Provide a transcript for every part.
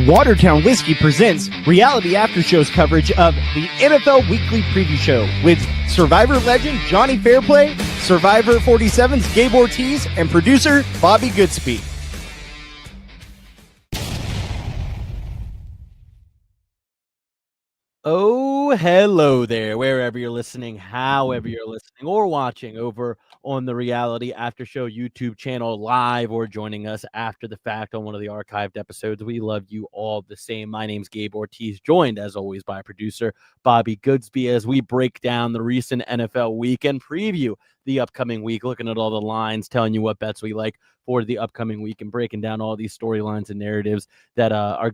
Watertown Whiskey presents Reality After Show's coverage of the NFL Weekly Preview Show with Survivor Legend Jonny Fairplay, Survivor 47's Gabe Ortis, and producer Bobby Goodsby. Oh, hello there, wherever you're listening, however you're listening or watching over on the Reality After Show YouTube channel live or joining us after the fact on one of the archived episodes. We love you all the same. My name's Gabe Ortis, joined as always by producer Bobby Goodsby as we break down the recent NFL week and preview the upcoming week, looking at all the lines, telling you what bets we like for the upcoming week and breaking down all these storylines and narratives that are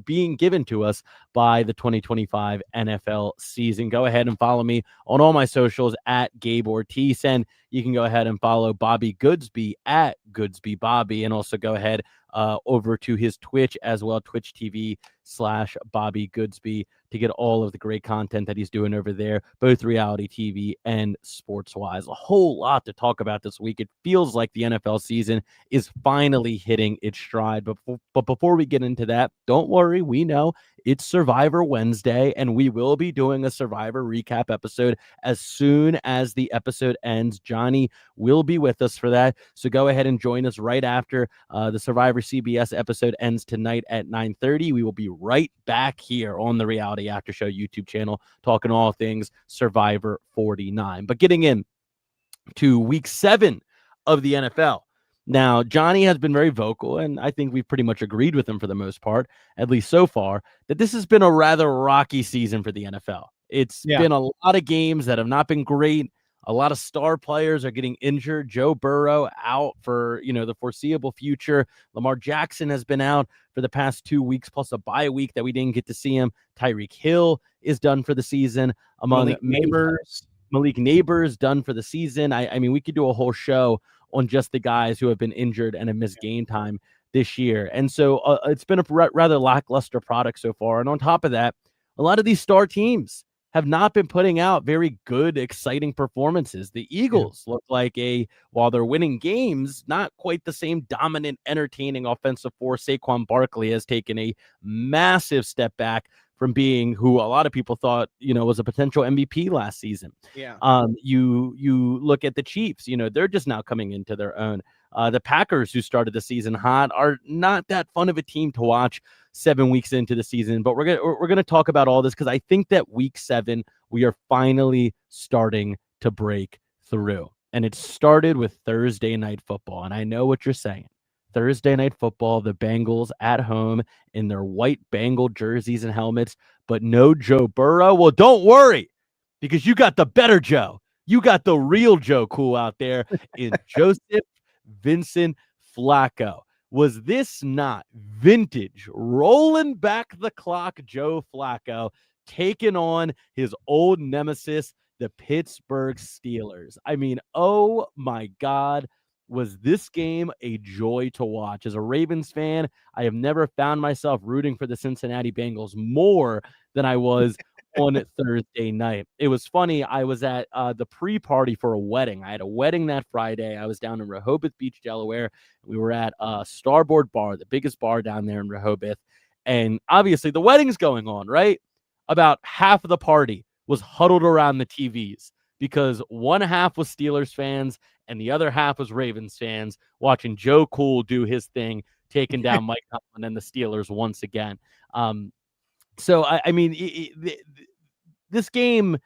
being given to us by the 2025 NFL season. Go ahead and follow me on all my socials at Gabe Ortis, and you can go ahead and follow Bobby Goodsby at Goodsby Bobby, and also go ahead over to his Twitch as well, Twitch TV/Bobby Goodsby, to get all of the great content that he's doing over there, both reality TV and sports-wise. A whole lot to talk about this week. It feels like the NFL season is finally hitting its stride. But before we get into that, don't worry. We know it's Survivor Wednesday, and we will be doing a Survivor recap episode as soon as the episode ends. Johnny will be with us for that, so go ahead and join us right after the Survivor CBS episode ends tonight at 9:30. We will be right back here on the Reality After Show YouTube channel talking all things Survivor 49. But getting in to week 7 of the NFL. Now, Johnny has been very vocal, and I think we've pretty much agreed with him for the most part, at least so far, that this has been a rather rocky season for the NFL. It's been a lot of games that have not been great. A lot of star players are getting injured. Joe Burrow out for, the foreseeable future. Lamar Jackson has been out for the past 2 weeks, plus a bye week that we didn't get to see him. Tyreek Hill is done for the season. Malik Neighbors done for the season. I mean, we could do a whole show on just the guys who have been injured and have missed game time this year. And so it's been a rather lackluster product so far. And on top of that, a lot of these star teams have not been putting out very good, exciting performances. The Eagles look like while they're winning games, not quite the same dominant, entertaining offensive force. Saquon Barkley has taken a massive step back from being who a lot of people thought, was a potential MVP last season. You look at the Chiefs, they're just now coming into their own. The Packers, who started the season hot, are not that fun of a team to watch 7 weeks into the season. But we're gonna talk about all this because I think that week 7 we are finally starting to break through, and it started with Thursday night football. And I know what you're saying. Thursday night football, the Bengals at home in their white Bengal jerseys and helmets, but no Joe Burrow. Well, don't worry, because you got the better Joe. You got the real Joe Cool out there in Joseph Vincent Flacco. Was this not vintage, rolling back the clock Joe Flacco taking on his old nemesis, the Pittsburgh Steelers? I mean, oh my God. Was this game a joy to watch? As a Ravens fan, I have never found myself rooting for the Cincinnati Bengals more than I was on Thursday night. It was funny. I was at the pre-party for a wedding. I had a wedding that Friday. I was down in Rehoboth Beach, Delaware. We were at Starboard Bar, the biggest bar down there in Rehoboth. And obviously the wedding's going on, right? About half of the party was huddled around the TVs because one half was Steelers fans and the other half was Ravens fans watching Joe Cool do his thing, taking down Mike Tomlin and the Steelers once again. So, I mean, this game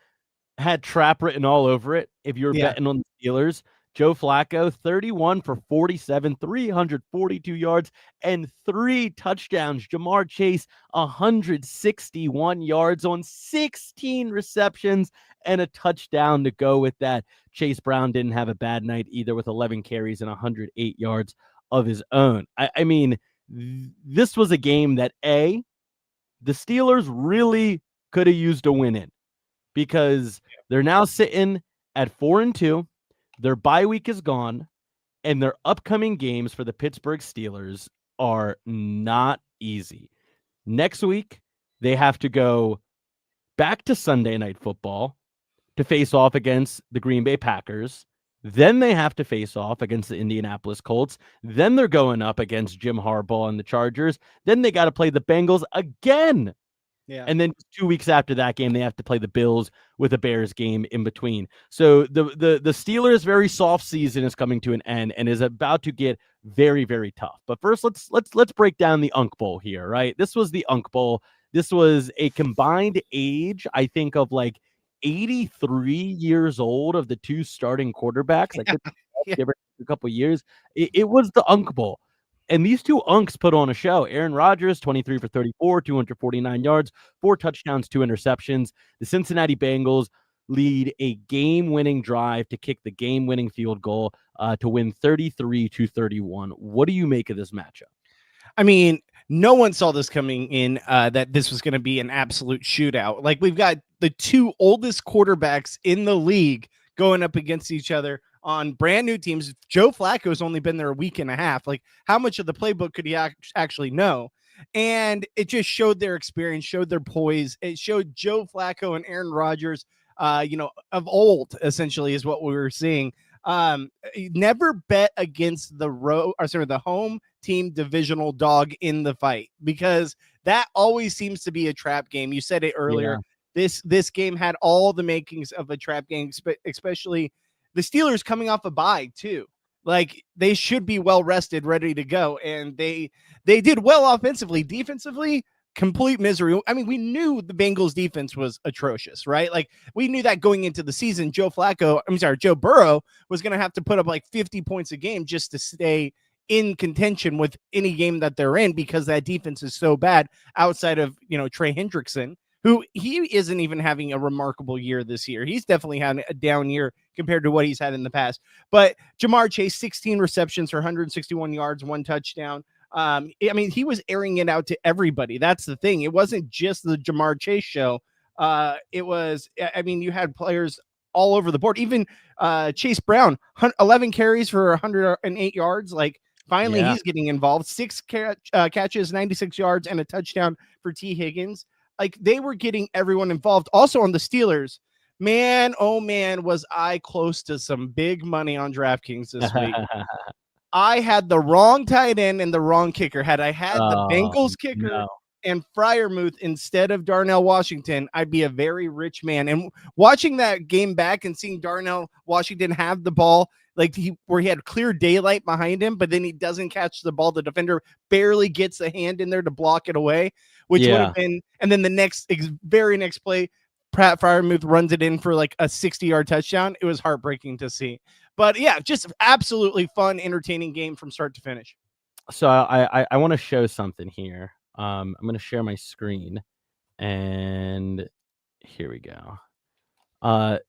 had trap written all over it. If you're betting on the Steelers, Joe Flacco, 31 for 47, 342 yards, and 3 touchdowns. Jamar Chase, 161 yards on 16 receptions and a touchdown to go with that. Chase Brown didn't have a bad night either with 11 carries and 108 yards of his own. I mean, this was a game that, the Steelers really could have used a win in because they're now sitting at 4-2. Their bye week is gone, and their upcoming games for the Pittsburgh Steelers are not easy. Next week, they have to go back to Sunday Night Football to face off against the Green Bay Packers. Then they have to face off against the Indianapolis Colts. Then they're going up against Jim Harbaugh and the Chargers. Then they got to play the Bengals again. Yeah. And then 2 weeks after that game, they have to play the Bills with a Bears game in between. So the Steelers' very soft season is coming to an end and is about to get very, very tough. But first, let's break down the Unk Bowl here, right? This was the Unk Bowl. This was a combined age, I think, of like 83 years old of the two starting quarterbacks. I could give it a couple years. It was the Unk Bowl. And these two unks put on a show. Aaron Rodgers, 23 for 34, 249 yards, 4 touchdowns, 2 interceptions. The Cincinnati Bengals lead a game-winning drive to kick the game-winning field goal to win 33-31. What do you make of this matchup? I mean, no one saw this coming in, that this was going to be an absolute shootout. Like, we've got the two oldest quarterbacks in the league going up against each other on brand new teams. Joe Flacco's only been there a week and a half. Like, how much of the playbook could he actually know? And it just showed their experience, showed their poise. It showed Joe Flacco and Aaron Rodgers, of old, essentially, is what we were seeing. Never bet against the home team divisional dog in the fight, because that always seems to be a trap game. You said it earlier. Yeah. This game had all the makings of a trap game, especially the Steelers coming off a bye too. Like, they should be well rested, ready to go. And they did well offensively. Defensively, complete misery. I mean, we knew the Bengals defense was atrocious, right? Like, we knew that going into the season. Joe Burrow was going to have to put up like 50 points a game just to stay in contention with any game that they're in, because that defense is so bad outside of, Trey Hendrickson, who he isn't even having a remarkable year this year. He's definitely had a down year compared to what he's had in the past. But Jamar Chase, 16 receptions for 161 yards, 1 touchdown. I mean, he was airing it out to everybody. That's the thing. It wasn't just the Jamar Chase show. You had players all over the board. Even Chase Brown, 11 carries for 108 yards. Like, finally, he's getting involved. 6 catches, 96 yards, and a touchdown for T. Higgins. Like, they were getting everyone involved. Also on the Steelers, man, oh man, was I close to some big money on DraftKings this week. I had the wrong tight end and the wrong kicker. Had I had the Bengals kicker and Freiermuth instead of Darnell Washington, I'd be a very rich man. And watching that game back and seeing Darnell Washington have the ball, like, where he had clear daylight behind him, but then he doesn't catch the ball. The defender barely gets a hand in there to block it away, which would have been, and then the very next play, Pratt Freiermuth runs it in for like a 60-yard touchdown. It was heartbreaking to see. But yeah, just absolutely fun, entertaining game from start to finish. So I want to show something here. I'm going to share my screen, and here we go.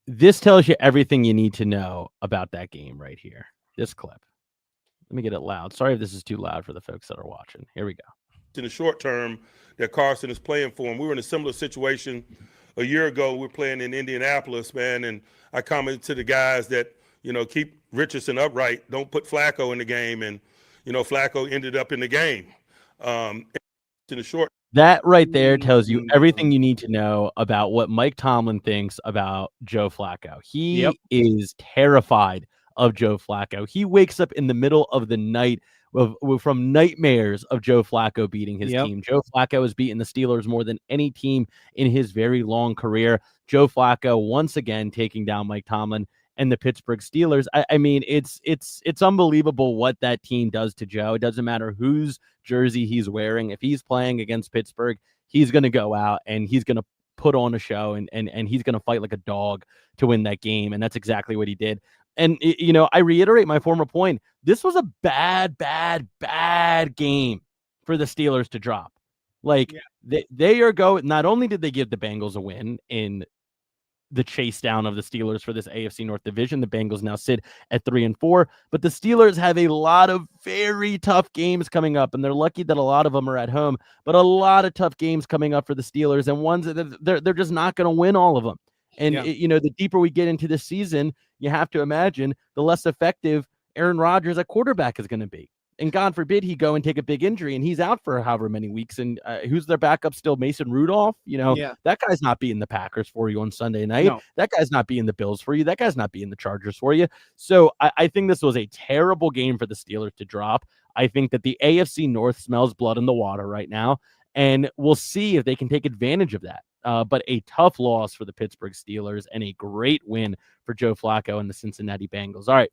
This tells you everything you need to know about that game right here. This clip. Let me get it loud. Sorry if this is too loud for the folks that are watching. Here we go. In the short term that Carson is playing for him. We were in a similar situation a year ago. We're playing in Indianapolis, man, and I commented to the guys that, keep Richardson upright. Don't put Flacco in the game. And, Flacco ended up in the game. In the short. That right there tells you everything you need to know about what Mike Tomlin thinks about Joe Flacco. He is terrified of Joe Flacco. He wakes up in the middle of the night from nightmares of Joe Flacco beating his team. Joe Flacco has beaten the Steelers more than any team in his very long career. Joe Flacco once again taking down Mike Tomlin and the Pittsburgh Steelers. I mean, it's unbelievable what that team does to Joe. It doesn't matter whose jersey he's wearing. If he's playing against Pittsburgh, he's going to go out and he's going to put on a show and he's going to fight like a dog to win that game. And that's exactly what he did. And, I reiterate my former point. This was a bad game for the Steelers to drop. Like, they are going. Not only did they give the Bengals a win in the chase down of the Steelers for this AFC North division, the Bengals now sit at 3-4, but the Steelers have a lot of very tough games coming up, and they're lucky that a lot of them are at home, but a lot of tough games coming up for the Steelers, and ones that they're just not going to win all of them. And, the deeper we get into this season, you have to imagine the less effective Aaron Rodgers at quarterback is going to be. and God forbid he go and take a big injury and he's out for however many weeks. And who's their backup still? Mason Rudolph. That guy's not beating the Packers for you on Sunday night. No. That guy's not beating the Bills for you. That guy's not beating the Chargers for you. So I think this was a terrible game for the Steelers to drop. I think that the AFC North smells blood in the water right now, and we'll see if they can take advantage of that. But a tough loss for the Pittsburgh Steelers and a great win for Joe Flacco and the Cincinnati Bengals. All right,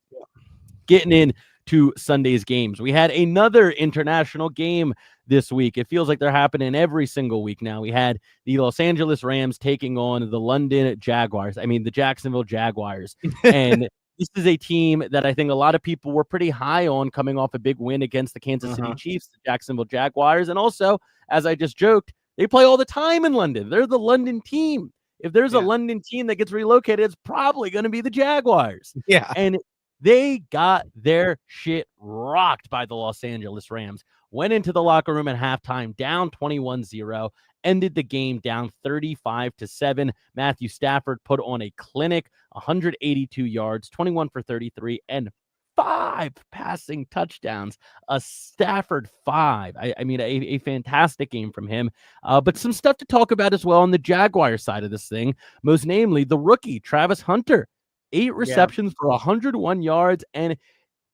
getting into Sunday's games. We had another international game this week. It feels like they're happening every single week now. We had the Los Angeles Rams taking on the London Jaguars. The Jacksonville Jaguars. And this is a team that I think a lot of people were pretty high on coming off a big win against the Kansas City Chiefs, the Jacksonville Jaguars. And also, as I just joked, they play all the time in London. They're the London team. If there's a London team that gets relocated, it's probably going to be the Jaguars. Yeah. And they got their shit rocked by the Los Angeles Rams. Went into the locker room at halftime, down 21-0, ended the game down 35-7. Matthew Stafford put on a clinic, 182 yards, 21 for 33, and 5 passing touchdowns. A Stafford 5. A fantastic game from him. But some stuff to talk about as well on the Jaguar side of this thing, most namely the rookie, Travis Hunter. 8 receptions for 101 yards and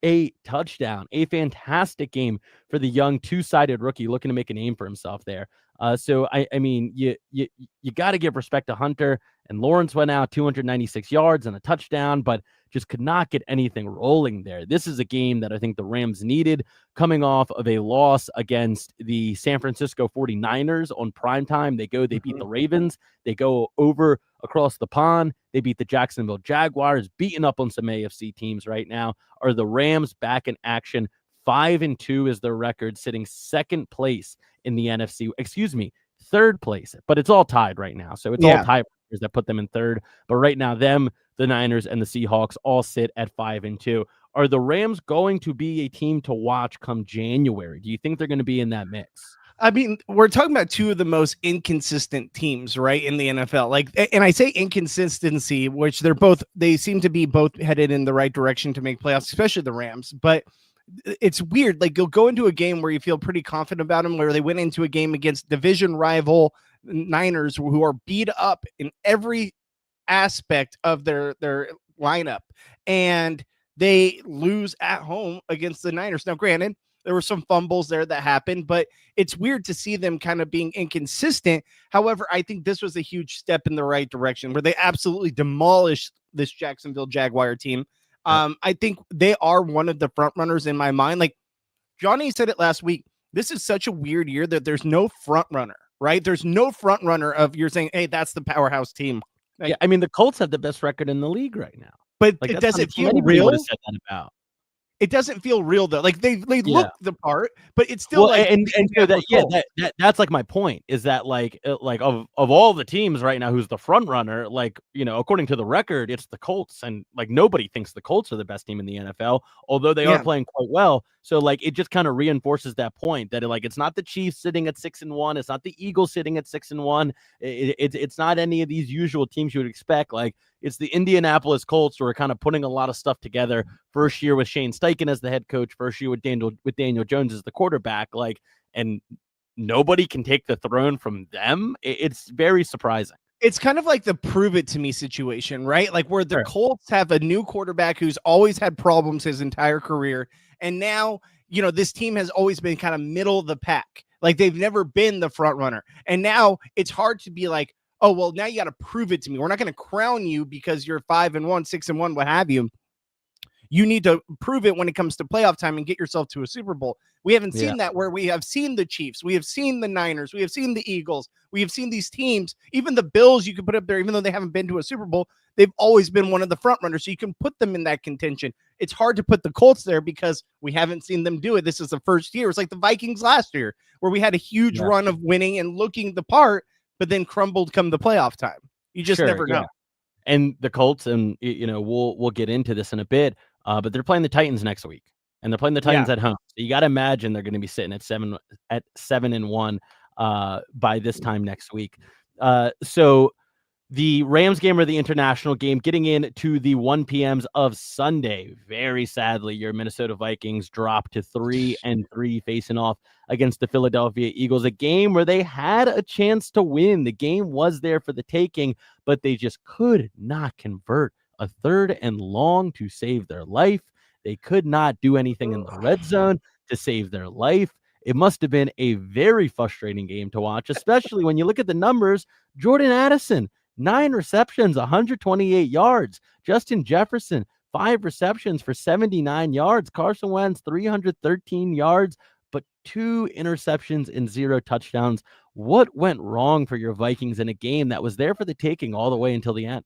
a touchdown. A fantastic game for the young two-sided rookie looking to make a name for himself there. So you got to give respect to Hunter. And Lawrence went out 296 yards and a touchdown, but just could not get anything rolling there. This is a game that I think the Rams needed, coming off of a loss against the San Francisco 49ers on primetime. They beat the Ravens. They go over across the pond. They beat the Jacksonville Jaguars, beating up on some AFC teams right now. Are the Rams back in action? 5-2 is their record, sitting second place in the NFC. Excuse me, third place, but it's all tied right now. So it's all tiebreakers that put them in third. But right now, the Niners and the Seahawks all sit at 5-2. Are the Rams going to be a team to watch come January? Do you think they're going to be in that mix? We're talking about two of the most inconsistent teams, right, in the NFL. And I say inconsistency, which they seem to be both headed in the right direction to make playoffs, especially the Rams. But it's weird. You'll go into a game where you feel pretty confident about them, where they went into a game against division rival Niners, who are beat up in every aspect of their lineup, and they lose at home against the Niners. Now, granted, there were some fumbles there that happened, but it's weird to see them kind of being inconsistent. However, I think this was a huge step in the right direction where they absolutely demolished this Jacksonville Jaguar team. I think they are one of the front runners in my mind. Like Johnny said it last week, this is such a weird year that there's no front runner, right? There's no front runner of you're saying, hey, that's the powerhouse team. The Colts have the best record in the league right now. But it doesn't feel real. Said that about. It doesn't feel real though. They look the part, but it's still that's like my point is that of all the teams right now, who's the front runner? According to the record, it's the Colts, and nobody thinks the Colts are the best team in the NFL, although they are playing quite well. So it just kind of reinforces that point that it's not the Chiefs sitting at 6-1, it's not the Eagles sitting at 6-1, it's not any of these usual teams you would expect. It's the Indianapolis Colts who are kind of putting a lot of stuff together. First year with Shane Steichen as the head coach, first year with Daniel Jones as the quarterback, and nobody can take the throne from them. It's very surprising. It's kind of like the prove it to me situation, right? Where the Colts have a new quarterback who's always had problems his entire career. And now, this team has always been kind of middle of the pack. They've never been the front runner. And now it's hard to be like, oh, well, now you got to prove it to me. We're not going to crown you because you're 5-1, 6-1, what have you. You need to prove it when it comes to playoff time and get yourself to a Super Bowl. We haven't seen that, where we have seen the Chiefs. We have seen the Niners. We have seen the Eagles. We have seen these teams, even the Bills you can put up there, even though they haven't been to a Super Bowl, they've always been one of the front runners. So you can put them in that contention. It's hard to put the Colts there because we haven't seen them do it. This is the first year. It's like the Vikings last year, where we had a huge run of winning and looking the part, but then crumbled come the playoff time. You just never know. And the Colts, and we'll get into this in a bit, but they're playing the Titans next week, and they're playing the Titans at home. So you got to imagine they're going to be sitting at 7-1 by this time next week. So The Rams game or the international game, getting into the 1 p.m.s of Sunday. Very sadly, your Minnesota Vikings dropped to 3-3, facing off against the Philadelphia Eagles, a game where they had a chance to win. The game was there for the taking, but they just could not convert a 3rd and long to save their life. They could not do anything in the red zone to save their life. It must have been a very frustrating game to watch, especially when you look at the numbers. Jordan Addison, 9 receptions, 128 yards. Justin Jefferson, 5 receptions for 79 yards. Carson Wentz, 313 yards, but 2 interceptions and 0 touchdowns. What went wrong for your Vikings in a game that was there for the taking all the way until the end?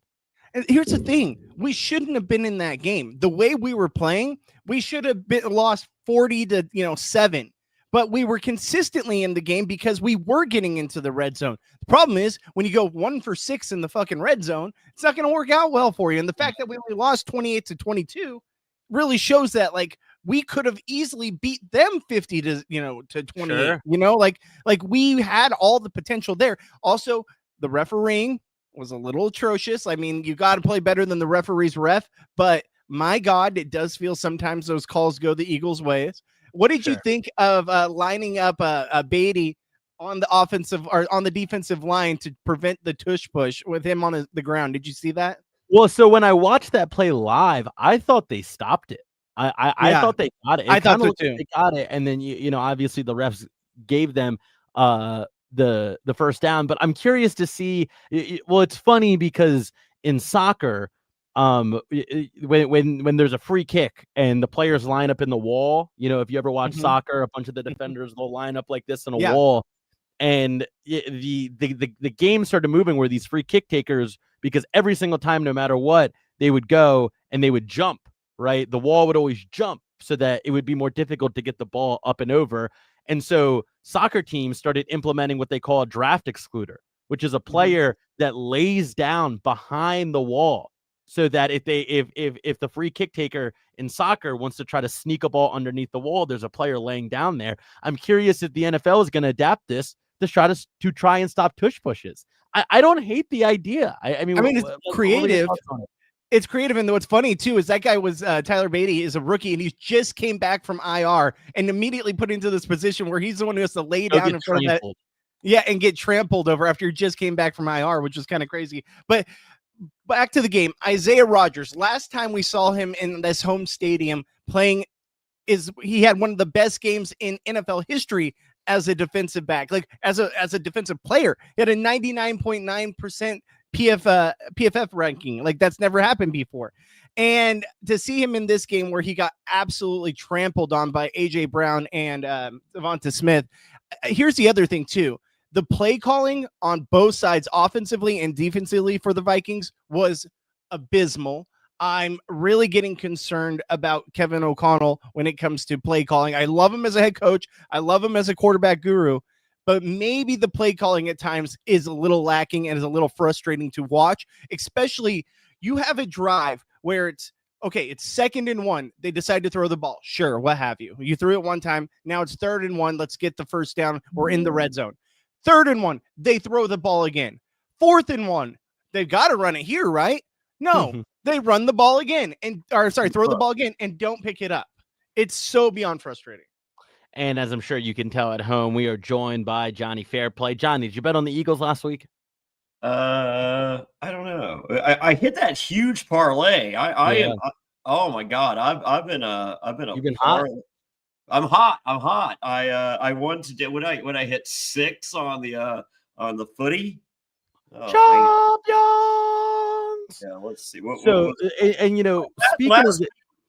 And here's the thing. We shouldn't have been in that game. The way we were playing, we should have lost 40-7. But we were consistently in the game because we were getting into the red zone. The problem is when you go 1 for 6 in the fucking red zone, it's not going to work out well for you. And the fact that we only lost 28-22 really shows that we could have easily beat them 50-28. Sure. Like we had all the potential there. Also, the refereeing was a little atrocious. I mean, you got to play better than the referee's ref, but my God, it does feel sometimes those calls go the Eagles' ways. What did you think of lining up Beatty on the offensive or on the defensive line to prevent the tush push with him on the ground? Did you see that? Well, so when I watched that play live, I thought they stopped it. I thought they got it. I thought so too. They got it, and then obviously the refs gave them the first down. But I'm curious to see. Well, it's funny because in soccer, when there's a free kick and the players line up in the wall, if you ever watch soccer, a bunch of the defenders will line up like this in a wall, and the game started moving where these free kick takers, because every single time, no matter what, they would go and they would jump, right? The wall would always jump so that it would be more difficult to get the ball up and over. And so soccer teams started implementing what they call a draft excluder, which is a player that lays down behind the wall, so that if the free kick taker in soccer wants to try to sneak a ball underneath the wall, there's a player laying down there. I'm curious if the NFL is going to adapt this to try and stop tush pushes. I don't hate the idea. I mean, it's creative. It's creative, and what's funny too is that guy was Tyler Beatty is a rookie, and he just came back from IR and immediately put into this position where he's the one who has to lay down in front of that, and get trampled over after he just came back from IR, which was kind of crazy. But back to the game, Isaiah Rodgers. Last time we saw him in this home stadium playing, he had one of the best games in NFL history as a defensive back, as a defensive player. He had a 99.9% PFF ranking. That's never happened before. And to see him in this game where he got absolutely trampled on by AJ Brown and Devonta Smith. Here's the other thing too. The play calling on both sides, offensively and defensively, for the Vikings was abysmal. I'm really getting concerned about Kevin O'Connell when it comes to play calling. I love him as a head coach. I love him as a quarterback guru, but maybe the play calling at times is a little lacking and is a little frustrating to watch, especially you have a drive where it's 2nd and 1. They decide to throw the ball. Sure, what have you. You threw it one time. Now it's 3rd and 1. Let's get the first down. We're in the red zone. 3rd and 1. They throw the ball again. 4th and 1. They've got to run it here, right? No, they run the ball again throw the ball again and don't pick it up. It's so beyond frustrating. And as I'm sure you can tell at home, we are joined by Jonny Fairplay. Johnny, did you bet on the Eagles last week? I don't know. I hit that huge parlay. Oh my God. I've been hot. I'm hot. I won today when I hit 6 on the footy. Champions. Yeah, let's see.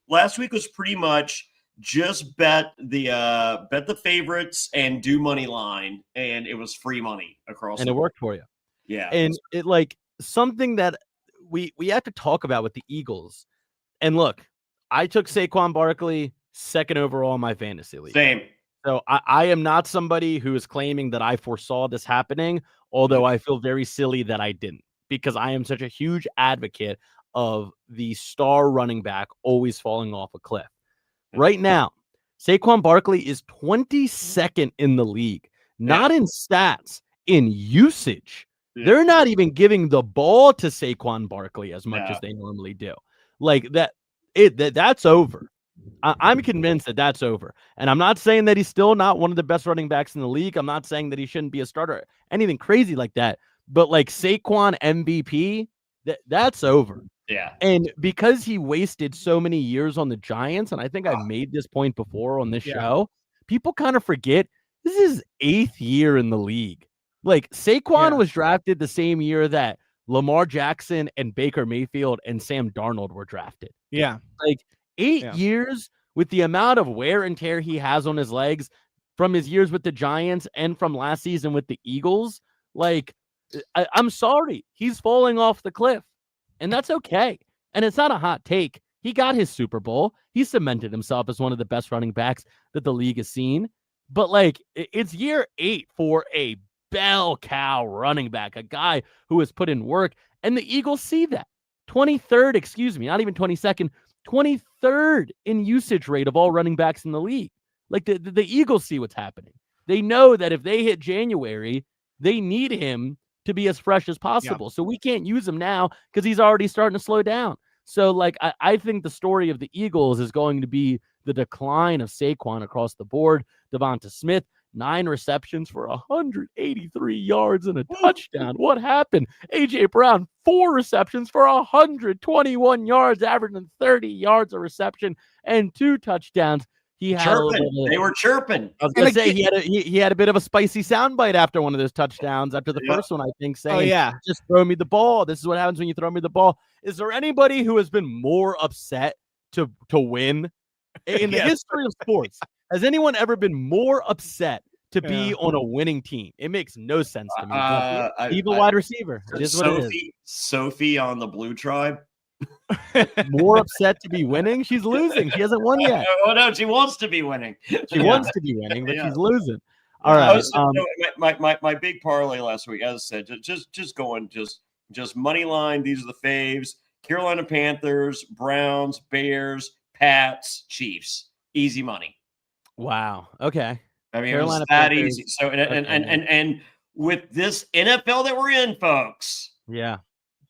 Last week was pretty much just bet the favorites and do money line, and it was free money across. And it worked for you. Yeah. And it something that we have to talk about with the Eagles. And look, I took Saquon Barkley 2nd overall in my fantasy league. Same. So I am not somebody who is claiming that I foresaw this happening, although I feel very silly that I didn't, because I am such a huge advocate of the star running back always falling off a cliff. Right now, Saquon Barkley is 22nd in the league, not in stats, in usage. They're not even giving the ball to Saquon Barkley as much as they normally do. Like that's over. I'm convinced that that's over. And I'm not saying that he's still not one of the best running backs in the league. I'm not saying that he shouldn't be a starter, anything crazy like that. But like Saquon MVP, that's over. Yeah. And because he wasted so many years on the Giants, and I think I've made this point before on this show, people kind of forget this is his 8th year in the league. Like Saquon was drafted the same year that Lamar Jackson and Baker Mayfield and Sam Darnold were drafted. Yeah. Like 8 years with the amount of wear and tear he has on his legs from his years with the Giants and from last season with the Eagles. Like, I'm sorry, he's falling off the cliff, and that's okay. And it's not a hot take. He got his Super Bowl. He cemented himself as one of the best running backs that the league has seen. But like, it's year 8 for a bell cow running back, a guy who has put in work, and the Eagles see that. 23rd, not even 22nd, 23rd in usage rate of all running backs in the league. Like the Eagles see what's happening. They know that if they hit January, they need him to be as fresh as possible. Yeah. So we can't use him now because he's already starting to slow down. So like, I think the story of the Eagles is going to be the decline of Saquon across the board. Devonta Smith, 9 receptions for 183 yards and a touchdown. What happened? A.J. Brown, 4 receptions for 121 yards, averaging 30 yards a reception and 2 touchdowns. He had they were chirping. I was going to say he had a bit of a spicy soundbite after one of those touchdowns, after the first one, I think, saying, just throw me the ball. This is what happens when you throw me the ball. Is there anybody who has been more upset to win in the history of sports? Has anyone ever been more upset to be on a winning team? It makes no sense to me. Evil wide receiver. It is what it is. Sophie on the Blue Tribe. More upset to be winning? She's losing. She hasn't won yet. Oh no, she wants to be winning. She wants to be winning, but she's losing. All right. My big parlay last week, as I said, just money line. These are the faves: Carolina Panthers, Browns, Bears, Pats, Chiefs. Easy money. Wow. Okay. I mean, Carolina, it was that Panthers, easy. So and with this NFL that we're in, folks. Yeah.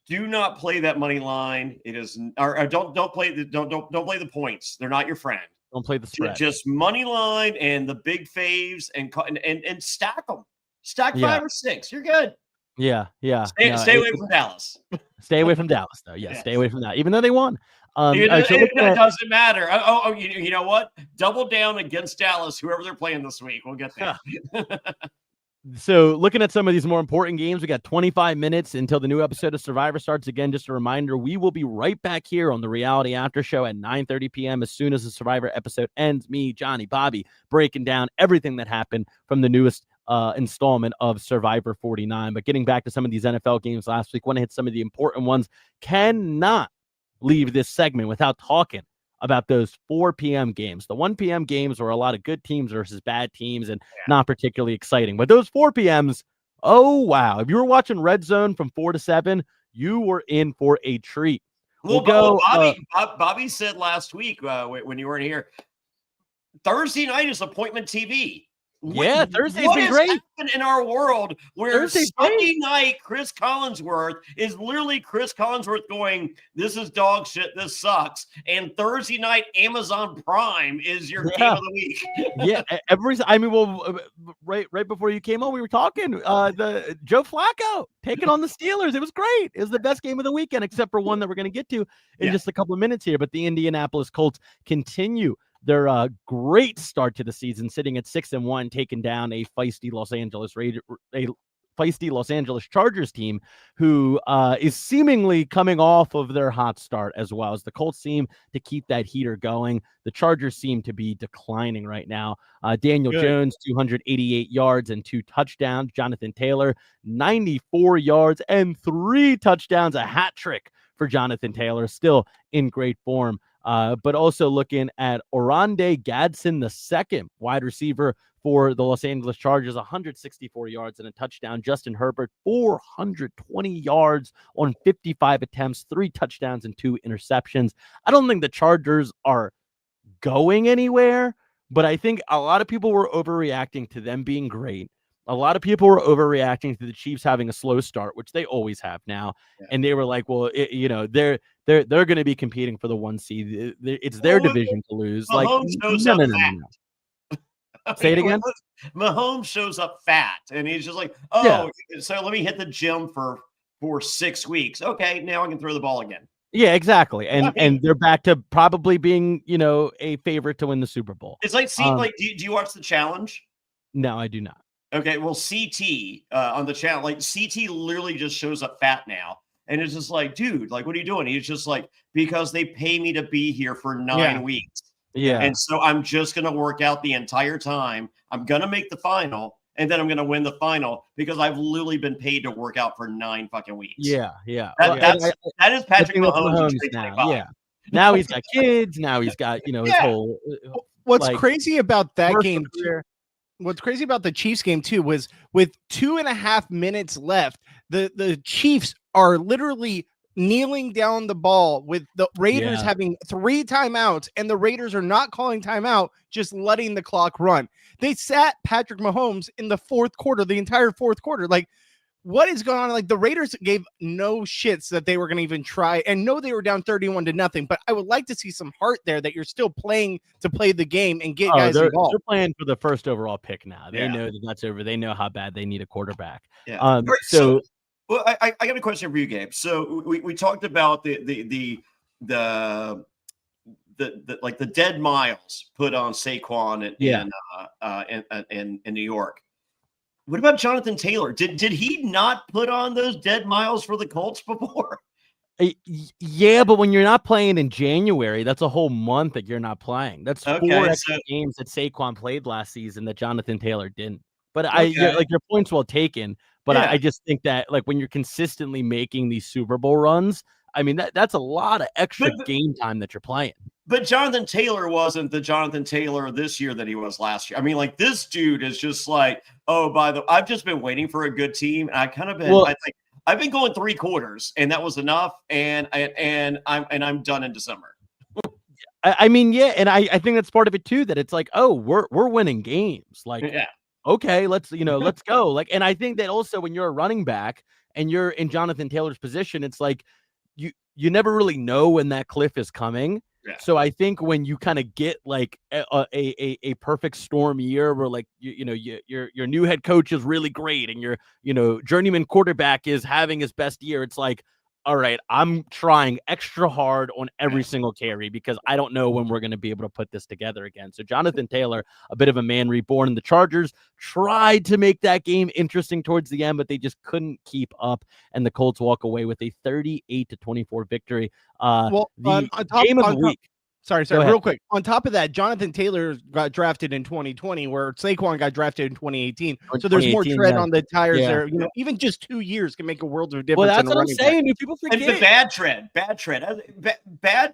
Do not play that money line. It is, or don't play the points. They're not your friend. Don't play the spread. Just money line and the big faves and stack them. Stack 5 or 6. You're good. Yeah. Stay away from Dallas. Stay away from Dallas, though. Yeah, stay away from that. Even though they won. It doesn't matter. You know what? Double down against Dallas, whoever they're playing this week. We'll get there. So looking at some of these more important games, we got 25 minutes until the new episode of Survivor starts again. Just a reminder, we will be right back here on the Reality After Show at 9:30 p.m. as soon as the Survivor episode ends. Me, Johnny, Bobby, breaking down everything that happened from the newest installment of Survivor 49. But getting back to some of these NFL games last week, want to hit some of the important ones. Cannot leave this segment without talking about those 4 p.m. games. The 1 p.m. games were a lot of good teams versus bad teams and not particularly exciting. But those 4 p.m.s, oh, wow. If you were watching Red Zone from 4 to 7, you were in for a treat. Bobby said last week when you weren't here, Thursday night is appointment TV. Thursday's been great. What has happened in our world where Sunday night Chris Collinsworth is literally Chris Collinsworth going, this is dog shit, this sucks. And Thursday night Amazon Prime is your game of the week. Right before you came on, we were talking the Joe Flacco taking on the Steelers. It was great. It was the best game of the weekend, except for one that we're going to get to in just a couple of minutes here. But the Indianapolis Colts continue their great start to the season, sitting at 6-1, taking down a feisty Los Angeles Chargers team who is seemingly coming off of their hot start as well. As the Colts seem to keep that heater going, the Chargers seem to be declining right now. Daniel Jones, 288 yards and 2 touchdowns. Jonathan Taylor, 94 yards and 3 touchdowns, a hat trick for Jonathan Taylor, still in great form. But also looking at Oronde Gadsden II, wide receiver for the Los Angeles Chargers, 164 yards and a touchdown. Justin Herbert, 420 yards on 55 attempts, 3 touchdowns and 2 interceptions. I don't think the Chargers are going anywhere, but I think a lot of people were overreacting to them being great. A lot of people were overreacting to the Chiefs having a slow start, which they always have now, and they were like, "Well, they're going to be competing for the 1 seed. It's their division to lose." Like, no. Say it again. Mahomes shows up fat, and he's just like, "Oh, so let me hit the gym for 6 weeks. Okay, now I can throw the ball again." Yeah, exactly. And they're back to probably being, a favorite to win the Super Bowl. It's like, do you watch The Challenge? No, I do not. Okay, well, CT on the channel, like CT literally just shows up fat now. And it's just like, dude, like, what are you doing? He's just like, because they pay me to be here for 9 weeks. Yeah. And so I'm just going to work out the entire time. I'm going to make the final, and then I'm going to win the final because I've literally been paid to work out for 9 fucking weeks. Yeah. That is Patrick Mahomes now. Yeah. Now he's got kids. Now he's got, his whole. What's crazy about that game? What's crazy about the Chiefs game too was with 2.5 minutes left, the Chiefs are literally kneeling down the ball with the Raiders having 3 timeouts, and the Raiders are not calling timeout, just letting the clock run. They sat Patrick Mahomes in the fourth quarter, the entire fourth quarter. Like, what is going on? Like, the Raiders gave no shits that they were going to even try, and know they were down 31-0. But I would like to see some heart there, that you're still playing to play the game and get guys involved. They're playing for the first overall pick now. They know that that's over. They know how bad they need a quarterback. Yeah. So well, I got a question for you, Gabe. So we talked about the dead miles put on Saquon in New York. What about Jonathan Taylor? Did he not put on those dead miles for the Colts before? Yeah, but when you're not playing in January, that's a whole month that you're not playing. That's 4 extra games that Saquon played last season that Jonathan Taylor didn't. But your point's well taken. But I just think that, like, when you're consistently making these Super Bowl runs, I mean, that's a lot of extra game time that you're playing. But Jonathan Taylor wasn't the Jonathan Taylor this year that he was last year. I mean, like, this dude is just like, I've just been waiting for a good team. And I kind of been, I've been going 3 quarters, and that was enough. And I'm done in December. I mean, yeah. And I think that's part of it too, that it's like, oh, we're winning games. Like, okay, let's go. Like, and I think that also when you're a running back and you're in Jonathan Taylor's position, it's like, you never really know when that cliff is coming. Yeah. So I think when you kind of get like a perfect storm year where, like, your new head coach is really great and your journeyman quarterback is having his best year, it's like, all right, I'm trying extra hard on every single carry because I don't know when we're going to be able to put this together again. So Jonathan Taylor, a bit of a man reborn. The Chargers tried to make that game interesting towards the end, but they just couldn't keep up. And the Colts walk away with a 38-24 victory. Game of the week. Sorry, real quick. On top of that, Jonathan Taylor got drafted in 2020, where Saquon got drafted in 2018. So there's more tread on the tires there. Even just 2 years can make a world of difference. Well, that's what I'm saying. People forget. It's the bad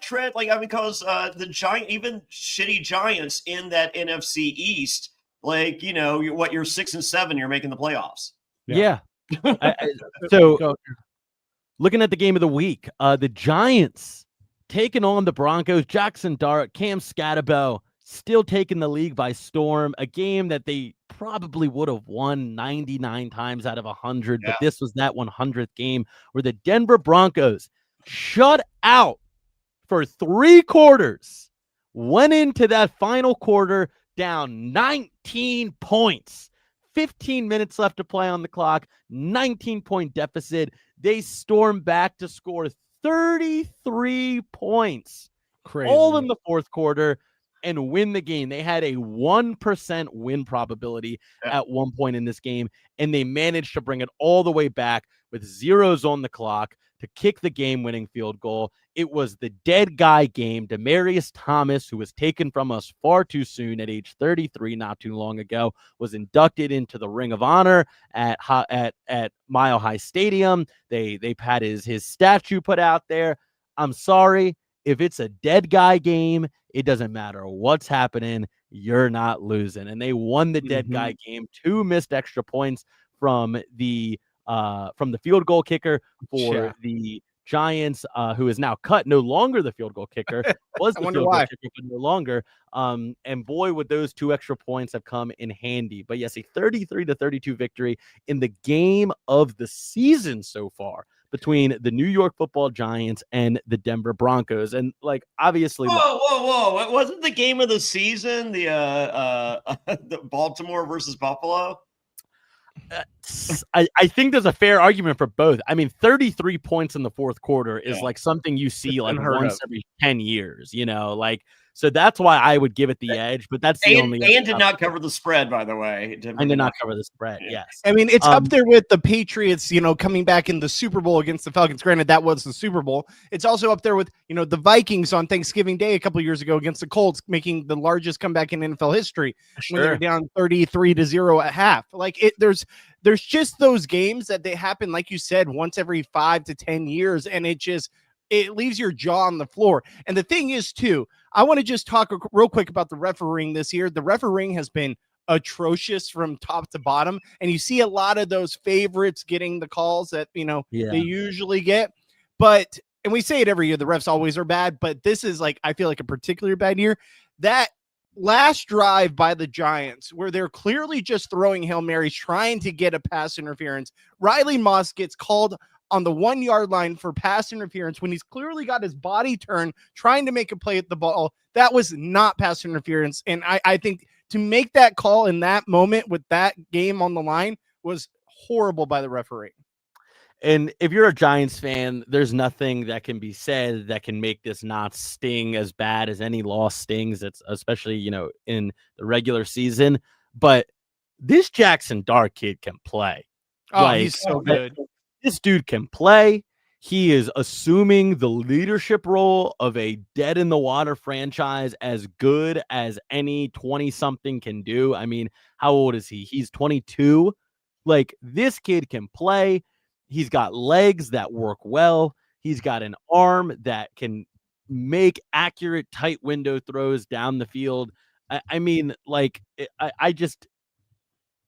tread. Like, because the Giant, even shitty Giants in that NFC East, like, you're 6 and 7, you're making the playoffs. Yeah. So looking at the game of the week, the Giants taking on the Broncos. Jackson Dart, Cam Scatterbo still taking the league by storm. A game that they probably would have won 99 times out of 100, but this was that 100th game where the Denver Broncos shut out for 3 quarters, went into that final quarter down 19 points. 15 minutes left to play on the clock, 19-point deficit. They storm back to score 33 points, all in the fourth quarter, and win the game. They had a 1% win probability at one point in this game, and they managed to bring it all the way back with zeros on the clock to kick the game-winning field goal. It was the dead guy game. Demaryius Thomas, who was taken from us far too soon at age 33 not too long ago, was inducted into the Ring of Honor at Mile High Stadium. They had his statue put out there. I'm sorry, if it's a dead guy game, it doesn't matter what's happening, you're not losing. And they won the dead guy game. 2 missed extra points from the field goal kicker for the Giants, who is now cut, no longer the field goal kicker, was the field goal kicker, but no longer. And boy, would those 2 extra points have come in handy. But yes, a 33-32 victory in the game of the season so far between the New York Football Giants and the Denver Broncos. And like, obviously, whoa. It wasn't the game of the season, the Baltimore versus Buffalo. I think there's a fair argument for both. I mean, 33 points in the fourth quarter is like something you see like once every 10 years, like, so that's why I would give it the edge, but that's the only. And did not cover the spread, by the way. And did not cover the spread. Yes. I mean, it's up there with the Patriots, coming back in the Super Bowl against the Falcons. Granted, that was the Super Bowl. It's also up there with, the Vikings on Thanksgiving Day a couple years ago against the Colts, making the largest comeback in NFL history when they were down 33-0 at half. Like there's just those games that they happen, like you said, once every 5 to 10 years, and it leaves your jaw on the floor. And the thing is, too, I want to just talk real quick about the refereeing this year. The refereeing has been atrocious from top to bottom, and you see a lot of those favorites getting the calls that, they usually get. But, and we say it every year, the refs always are bad, but this is like, I feel like a particularly bad year. That last drive by the Giants, where they're clearly just throwing Hail Marys, trying to get a pass interference, Riley Moss gets called on the 1 yard line for pass interference when he's clearly got his body turned, trying to make a play at the ball. That was not pass interference. And I think to make that call in that moment with that game on the line was horrible by the referee. And if you're a Giants fan, there's nothing that can be said that can make this not sting as bad as any loss stings. It's especially, in the regular season. But this Jackson Dart kid can play. Oh, he's so good. This dude can play. He is assuming the leadership role of a dead-in-the-water franchise as good as any 20-something can do. I mean, how old is he? He's 22. Like, this kid can play. He's got legs that work well. He's got an arm that can make accurate tight window throws down the field. I mean, like, I just,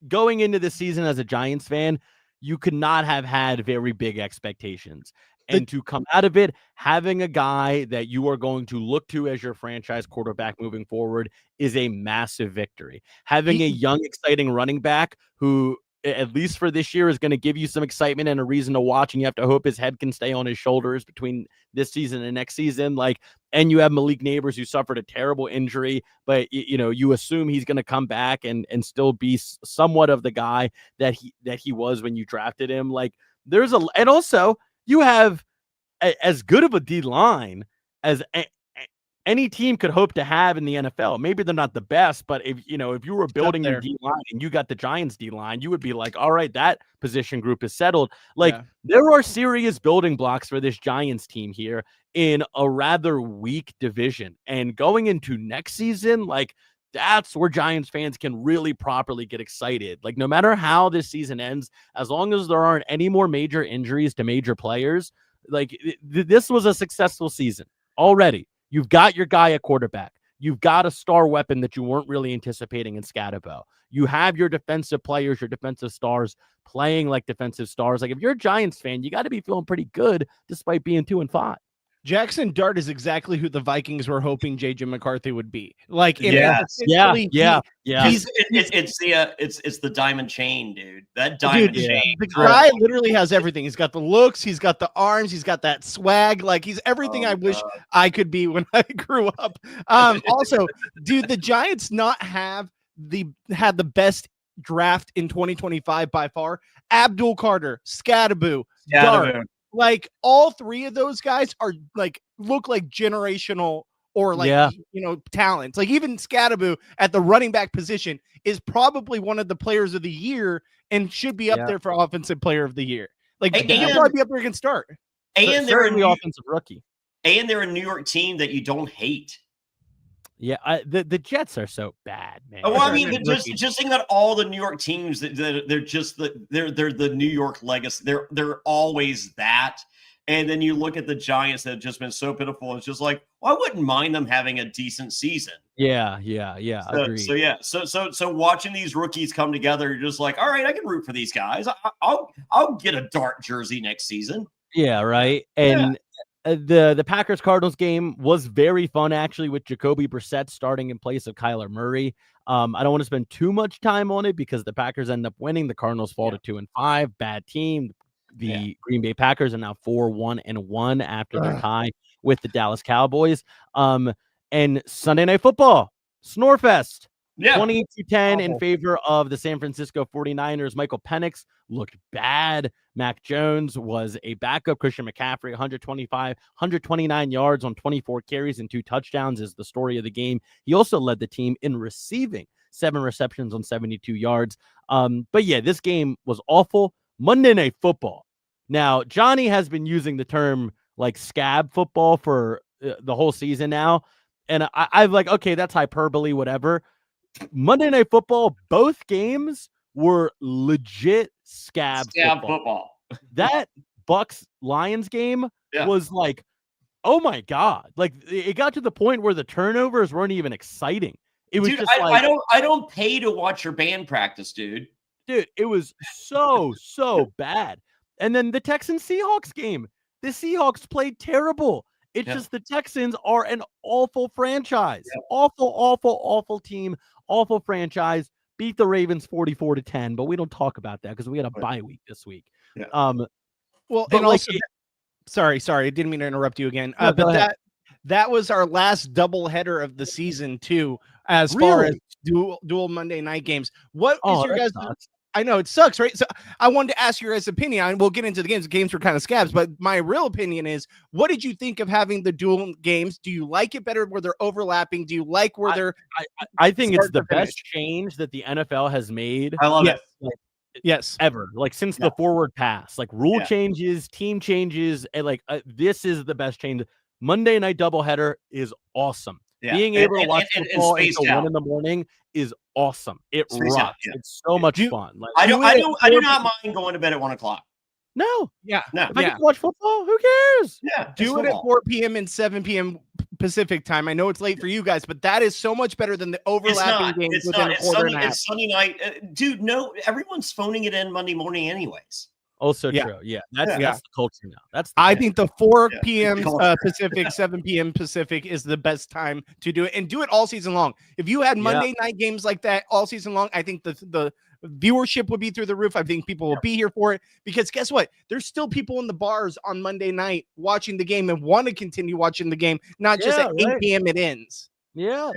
going into the season as a Giants fan, you could not have had very big expectations. And to come out of it, having a guy that you are going to look to as your franchise quarterback moving forward is a massive victory. Having a young, exciting running back who, at least for this year, is going to give you some excitement and a reason to watch, and you have to hope his head can stay on his shoulders between this season and next season. Like, and you have Malik Neighbors, who suffered a terrible injury, but you assume he's going to come back and still be somewhat of the guy that he was when you drafted him. Like, and also you have as good of a D line as any team could hope to have in the NFL. Maybe they're not the best, but if you were building your D line and you got the Giants D line, you would be like, all right, that position group is settled. Like, there are serious building blocks for this Giants team here in a rather weak division. And going into next season, like, that's where Giants fans can really properly get excited. Like, no matter how this season ends, as long as there aren't any more major injuries to major players, like, this was a successful season already. You've got your guy at quarterback. You've got a star weapon that you weren't really anticipating in Scatterbo. You have your defensive players, your defensive stars playing like defensive stars. Like, if you're a Giants fan, you got to be feeling pretty good despite being 2-5. Jackson Dart is exactly who the Vikings were hoping J.J. McCarthy would be. Like, it's the diamond chain, dude. That diamond chain. The guy literally has everything. He's got the looks, he's got the arms, he's got that swag. Like, he's everything I wish I could be when I grew up. Also, dude, the Giants had the best draft in 2025 by far. Abdul Carter, Scatterbo, Dart. Like, all three of those guys are look like generational or talents. Like, even Scatterbo at the running back position is probably one of the players of the year and should be up there for offensive player of the year. Like, he'll probably be up there against Start. And they're the offensive rookie. And they're a New York team that you don't hate. Yeah, the Jets are so bad, man. Well, I mean, just think about all the New York teams that they're just they're the New York legacy. They're always that. And then you look at the Giants that have just been so pitiful. It's just like, well, I wouldn't mind them having a decent season. Yeah. Agreed. So watching these rookies come together, you're just like, all right, I can root for these guys. I'll get a Dart jersey next season. Yeah, right. And the Packers Cardinals game was very fun, actually, with Jacoby Brissett starting in place of Kyler Murray. I don't want to spend too much time on it because the Packers end up winning. The Cardinals fall to 2-5. Bad team. The Green Bay Packers are now 4-1-1 after their tie with the Dallas Cowboys. And Sunday Night Football, Snorefest. 20-10 in favor of the San Francisco 49ers. Michael Penix looked bad. Mac Jones was a backup. Christian McCaffrey, 129 yards on 24 carries and 2 touchdowns is the story of the game. He also led the team in receiving, 7 receptions on 72 yards. But yeah, this game was awful. Monday Night Football. Now, Johnny has been using the term like scab football for the whole season now. And I've like, okay, that's hyperbole, whatever. Monday Night Football, both games were legit scab football. That Bucs-Lions game was like, oh my God. Like, it got to the point where the turnovers weren't even exciting. It was just like, I don't pay to watch your band practice, dude. Dude, it was so bad. And then the Texans-Seahawks game. The Seahawks played terrible. It's just the Texans are an awful franchise. Awful team. Awful franchise. Beat the Ravens 44-10, but we don't talk about that because we had a bye week this week. Well, and also, sorry, I didn't mean to interrupt you again. But that was our last doubleheader of the season too, as far as dual Monday night games. What is your guys? I know it sucks, right? So I wanted to ask your guys' opinion. And we'll get into the games. The games were kind of scabs, but my real opinion is, what did you think of having the dual games? Do you like it better where they're overlapping? Do you like where they're? I think it's the best change that the NFL has made. I love it. Ever, like since the forward pass, like rule changes, team changes, and like this is the best change. Monday night doubleheader is awesome. Being able to watch football until 1 a.m. is awesome. It rocks. It's so much fun. Like, I do not mind going to bed at 1 o'clock. No. No. If I can watch football, who cares? Yeah. Do it at 4 p.m. and 7 p.m. Pacific time. I know it's late for you guys, but that is so much better than the overlapping games within a quarter and a half. It's Sunday night. Dude, no, everyone's phoning it in Monday morning anyways. Also true. Yeah. That's the culture now. I think the 4 p.m. Pacific, 7 p.m. Pacific is the best time to do it, and do it all season long. If you had Monday night games like that all season long, I think the viewership would be through the roof. I think people will be here for it because guess what? There's still people in the bars on Monday night watching the game and want to continue watching the game, not just at 8 p.m. it ends. Yeah.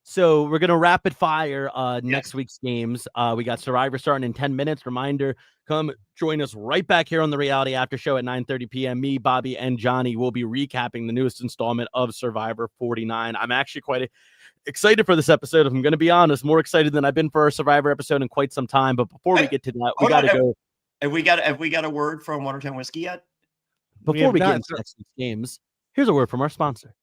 So we're going to rapid fire next week's games. We got Survivor starting in 10 minutes. Reminder, come join us right back here on the Reality After Show at 9:30 p.m. Me, Bobby, and Johnny will be recapping the newest installment of Survivor 49. I'm actually quite excited for this episode. If I'm going to be honest, more excited than I've been for a Survivor episode in quite some time. But before we get to that, we got to go. Have we got a word from Watertown Whiskey yet? Before we get into next week's games, here's a word from our sponsor.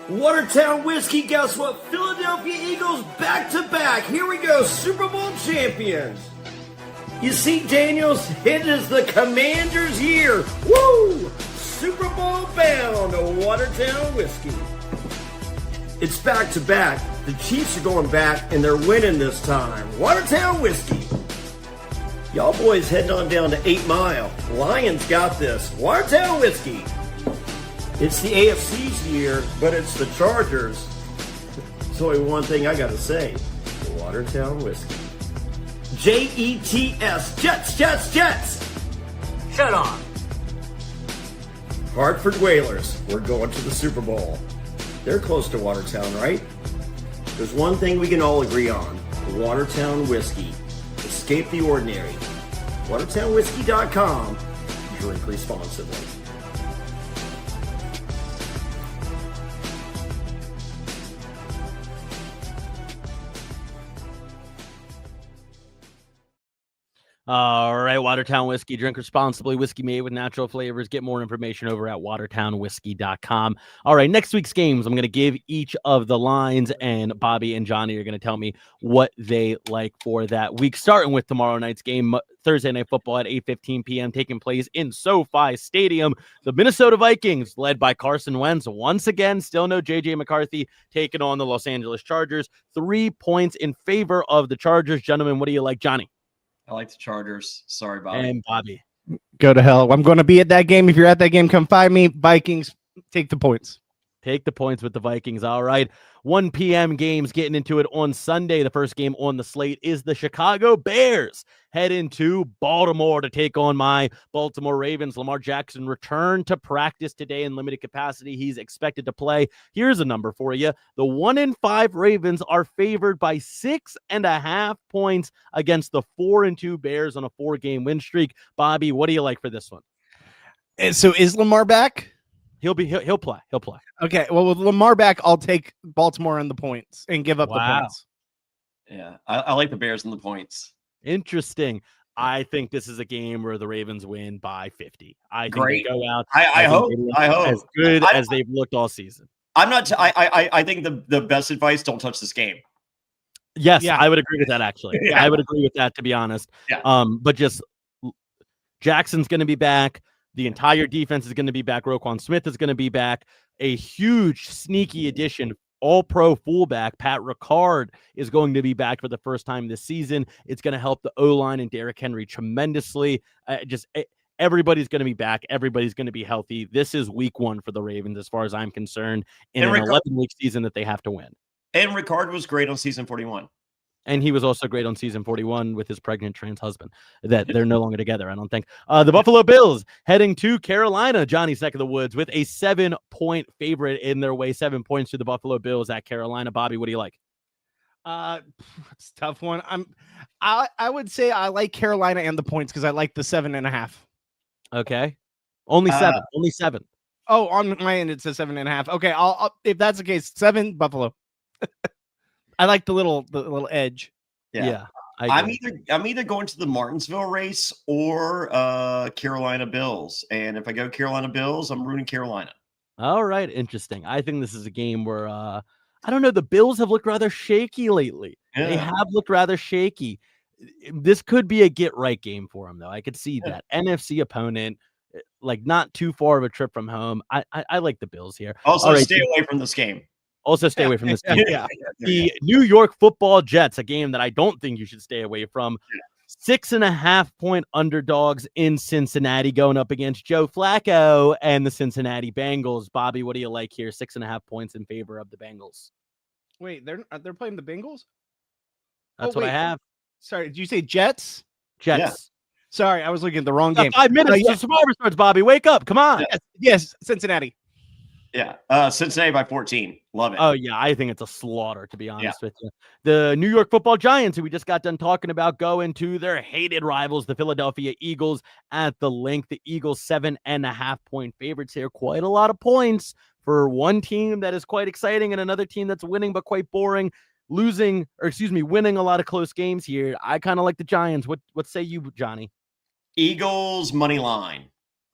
Watertown Whiskey, guess what? Philadelphia Eagles back-to-back. Here we go, Super Bowl champions. You see, Daniels, it is the Commanders' year. Woo! Super Bowl bound to Watertown Whiskey. It's back-to-back. The Chiefs are going back, and they're winning this time. Watertown Whiskey. Y'all boys heading on down to 8 Mile. Lions got this. Watertown Whiskey. It's the AFC's year, but it's the Chargers. There's only one thing I gotta say. Watertown Whiskey. Jets. Jets. Shut on. Hartford Whalers. We're going to the Super Bowl. They're close to Watertown, right? There's one thing we can all agree on. Watertown Whiskey. Escape the ordinary. WatertownWhiskey.com. Drink responsibly. All right, Watertown Whiskey. Drink responsibly. Whiskey made with natural flavors. Get more information over at watertownwhiskey.com. All right, next week's games, I'm going to give each of the lines, and Bobby and Johnny are going to tell me what they like for that week, starting with tomorrow night's game, Thursday Night Football at 8:15 p.m., taking place in SoFi Stadium. The Minnesota Vikings, led by Carson Wentz, once again, still no J.J. McCarthy, taking on the Los Angeles Chargers. 3 points in favor of the Chargers. Gentlemen, what do you like, Johnny? I like the Chargers. Sorry, Bobby. And Bobby. Go to hell. I'm going to be at that game. If you're at that game, come find me. Vikings, take the points. Take the points with the Vikings. All right. 1 p.m. games, getting into it on Sunday. The first game on the slate is the Chicago Bears head into Baltimore to take on my Baltimore Ravens. Lamar Jackson returned to practice today in limited capacity. He's expected to play. Here's a number for you. The 1-5 Ravens are favored by 6.5 points against the 4-2 Bears on a 4-game win streak. Bobby, what do you like for this one? And so is Lamar back? He'll play. He'll play. Okay. Well, with Lamar back, I'll take Baltimore on the points and give up the points. Yeah, I like the Bears and the points. Interesting. I think this is a game where the Ravens win by 50. I think Great. they go out. I hope as good as they've looked all season. I'm not. I think the best advice: don't touch this game. Yes, yeah. I would agree with that. Actually, Yeah. I would agree with that. To be honest, Yeah. But just Jackson's going to be back. The entire defense is going to be back. Roquan Smith is going to be back. A huge sneaky addition. All-pro fullback Pat Ricard is going to be back for the first time this season. It's going to help the O-line and Derrick Henry tremendously. Everybody's going to be back. Everybody's going to be healthy. This is week 1 for the Ravens, as far as I'm concerned, in an 11-week season that they have to win. And Ricard was great on season 41. And he was also great on season 41 with his pregnant trans husband. That they're no longer together, I don't think. The Buffalo Bills heading to Carolina, Johnny's neck of the woods, with a 7-point favorite in their way. 7 points to the Buffalo Bills at Carolina. Bobby, what do you like? It's a tough one. I would say I like Carolina and the points because I like the 7.5. Okay. Only 7. Only 7. Oh, on my end it says 7.5. Okay, I'll if that's the case, 7 Buffalo. I like the little edge. Yeah. I'm either going to the Martinsville race or Carolina Bills. And if I go Carolina Bills, I'm rooting Carolina. All right, interesting. I think this is a game where I don't know, the Bills have looked rather shaky lately. Yeah. They have looked rather shaky. This could be a get right game for them, though. I could see that. NFC opponent, like not too far of a trip from home. I like the Bills here. Also, stay away from this game. Also, stay away from this game. The New York Football Jets, a game that I don't think you should stay away from. 6.5-point underdogs in Cincinnati going up against Joe Flacco and the Cincinnati Bengals. Bobby, what do you like here? 6.5 points in favor of the Bengals. Wait, they're playing the Bengals? That's what I have. Sorry, did you say Jets? Jets. Yeah. Sorry, I was looking at the wrong game. 5 minutes. The Survivor starts, Bobby. Wake up. Come on. Yes, Cincinnati. Yeah, Cincinnati by 14. Love it. Oh, yeah, I think it's a slaughter, to be honest with you. The New York Football Giants, who we just got done talking about, go into their hated rivals, the Philadelphia Eagles, at the link. The Eagles 7.5-point favorites here. Quite a lot of points for one team that is quite exciting and another team that's winning but quite boring. Winning a lot of close games here. I kind of like the Giants. What say you, Johnny? Eagles money line.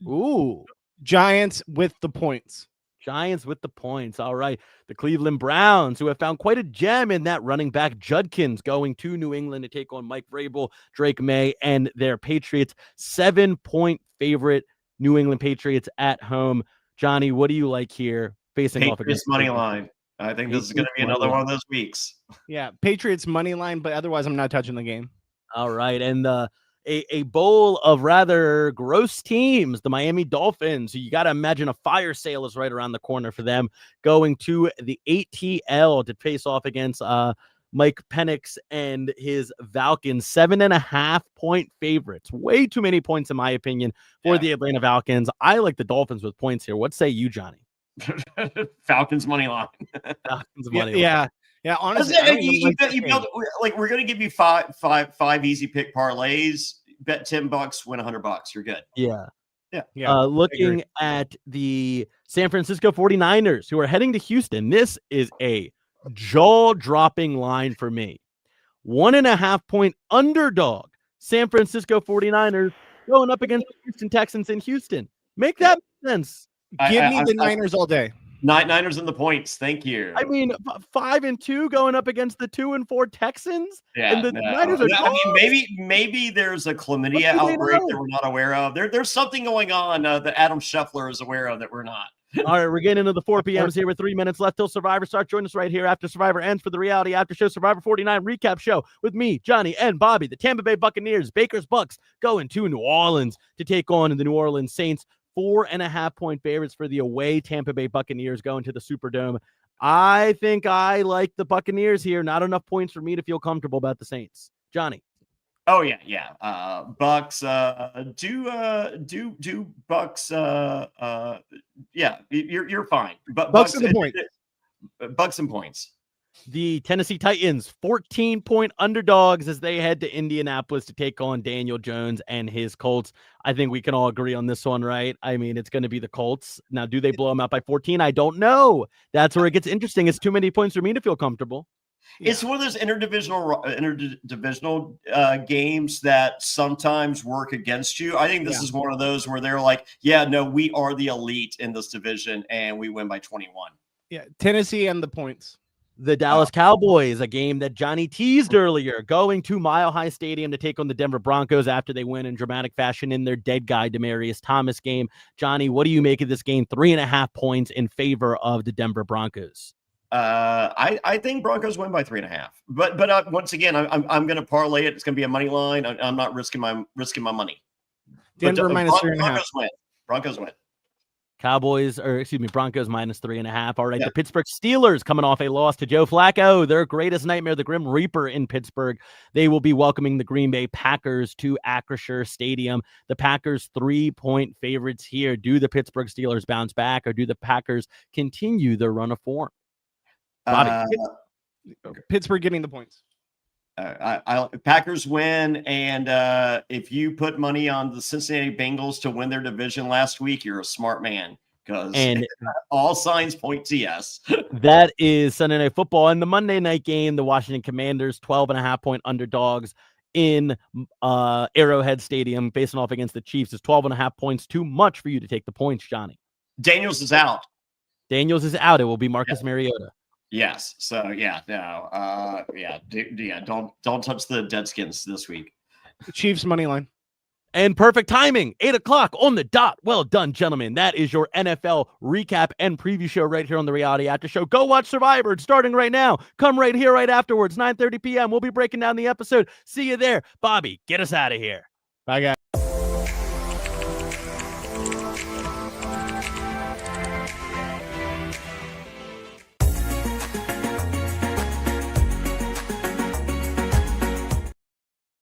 Ooh. Giants with the points. Giants with the points. All right. The Cleveland Browns, who have found quite a gem in that running back Judkins, going to New England to take on Mike Vrabel, Drake May, and their Patriots. 7-point favorite New England Patriots at home. Johnny, what do you like here facing Patriots off against money line? I think this is going to be another one of those weeks. Yeah, Patriots money line, but otherwise I'm not touching the game. All right. And a bowl of rather gross teams, the Miami Dolphins, who you got to imagine a fire sale is right around the corner for them, going to the ATL to face off against Mike Penix and his Falcons. 7.5-point favorites. Way too many points, in my opinion, for the Atlanta Falcons. I like the Dolphins with points here. What say you, Johnny? Falcons money line. Falcons money line. Yeah, honestly, we're going to give you five easy pick parlays. Bet $10, win $100. You're good. Yeah. Looking at the San Francisco 49ers, who are heading to Houston. This is a jaw-dropping line for me. 1.5-point underdog. San Francisco 49ers going up against the Houston Texans in Houston. Make that make sense. Give me the Niners all day. Niners in the points. Thank you. I mean, 5-2 going up against the 2-4 Texans. Yeah, and the Niners are I mean, maybe there's a chlamydia outbreak that we're not aware of. There's something going on that Adam Scheffler is aware of that we're not. All right, we're getting into the 4 p.m.s here with 3 minutes left till Survivor starts. Join us right here after Survivor ends for the Reality After Show Survivor 49 recap show with me, Johnny, and Bobby. The Tampa Bay Buccaneers, Baker's Bucks, going to New Orleans to take on the New Orleans Saints. 4.5-point favorites for the away Tampa Bay Buccaneers going to the Superdome. I think I like the Buccaneers here. Not enough points for me to feel comfortable about the Saints. Johnny. Oh yeah. Bucks do Bucks yeah, you're fine. But Bucks and the point. Bucks and points. The Tennessee Titans, 14-point underdogs as they head to Indianapolis to take on Daniel Jones and his Colts. I think we can all agree on this one, right? I mean, it's going to be the Colts. Now, do they blow them out by 14? I don't know. That's where it gets interesting. It's too many points for me to feel comfortable. It's one of those interdivisional games that sometimes work against you. I think this is one of those where they're like, yeah, no, we are the elite in this division, and we win by 21. Yeah, Tennessee and the points. The Dallas Cowboys, a game that Johnny teased earlier, going to Mile High Stadium to take on the Denver Broncos after they win in dramatic fashion in their dead guy Demaryius Thomas game. Johnny, what do you make of this game? 3.5 points in favor of the Denver Broncos. I think Broncos win by 3.5. But once again, I'm going to parlay it. It's going to be a money line. I'm not risking my money. Denver minus 3.5. Broncos win. Broncos minus 3.5. All right, the Pittsburgh Steelers coming off a loss to Joe Flacco, their greatest nightmare, the Grim Reaper in Pittsburgh. They will be welcoming the Green Bay Packers to Acrisure Stadium. The Packers 3-point favorites here. Do the Pittsburgh Steelers bounce back, or do the Packers continue their run of form? Bobby. Pittsburgh getting the points. Packers win, and if you put money on the Cincinnati Bengals to win their division last week, you're a smart man, because all signs point to yes. That is Sunday Night Football. And the Monday night game, the Washington Commanders, 12.5-point underdogs in Arrowhead Stadium, facing off against the Chiefs. Is 12.5 points too much for you to take the points, Johnny? Daniels is out. It will be Marcus Mariota. Yes. So don't touch the Deadskins this week. Chiefs money line. And perfect timing, 8:00 on the dot. Well done, gentlemen. That is your NFL recap and preview show right here on the Reality After Show. Go watch Survivor. It's starting right now. Come right here right afterwards, 9:30 p.m. We'll be breaking down the episode. See you there. Bobby, get us out of here. Bye, guys.